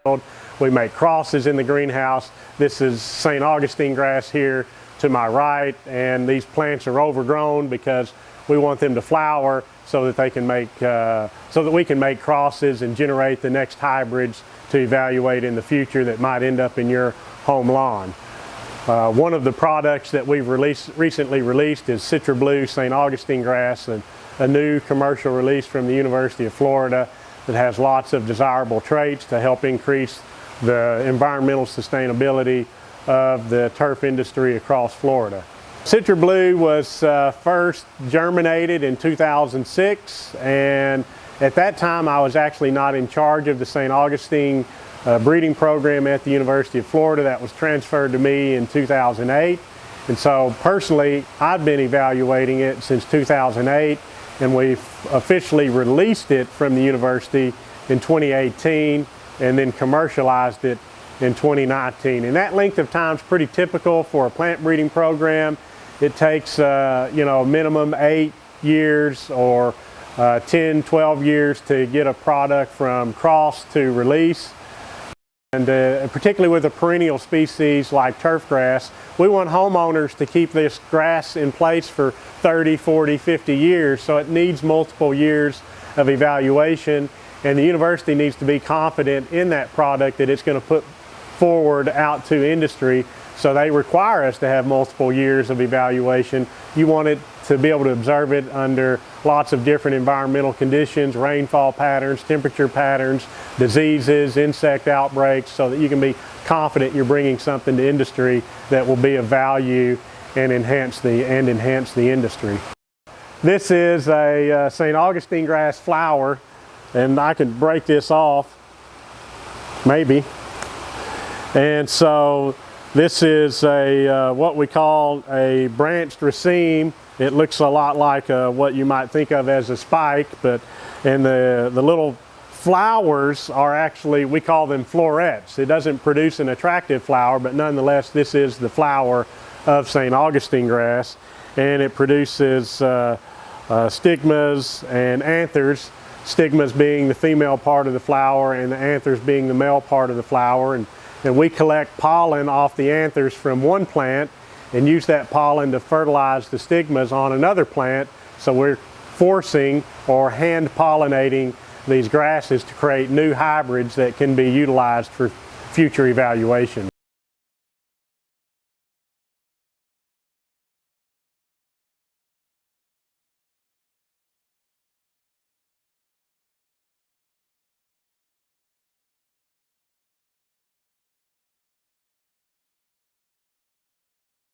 We make crosses in the greenhouse. This is St. Augustine grass here to my right, and these plants are overgrown because we want them to flower so that they can make, so that we can make crosses and generate the next hybrids to evaluate in the future that might end up in your home lawn. One of the products that we've recently released is Citra Blue St. Augustine grass, a new commercial release from the University of Florida that has lots of desirable traits to help increase the environmental sustainability of the turf industry across Florida. Citra Blue was first germinated in 2006, and at that time I was actually not in charge of the St. Augustine breeding program at the University of Florida. That was transferred to me in 2008, and so personally I've been evaluating it since 2008, and we've officially released it from the university in 2018 and then commercialized it in 2019. And that length of time is pretty typical for a plant breeding program. It takes a minimum 8 years or 10, 12 years to get a product from cross to release. And particularly with a perennial species like turfgrass, we want homeowners to keep this grass in place for 30, 40, 50 years, so it needs multiple years of evaluation, and the university needs to be confident in that product that it's going to put forward out to industry, so they require us to have multiple years of evaluation. You want it to be able to observe it under lots of different environmental conditions, rainfall patterns, temperature patterns, diseases, insect outbreaks, so that you can be confident you're bringing something to industry that will be of value and enhance the industry. This is a St. Augustine grass flower, and I can break this off, maybe. And so this is a what we call a branched raceme. It looks a lot like what you might think of as a spike, and the little flowers are actually, we call them florets. It doesn't produce an attractive flower, but nonetheless this is the flower of St. Augustine grass, and it produces stigmas and anthers. Stigmas being the female part of the flower and the anthers being the male part of the flower, and we collect pollen off the anthers from one plant and use that pollen to fertilize the stigmas on another plant. So we're forcing or hand pollinating these grasses to create new hybrids that can be utilized for future evaluation.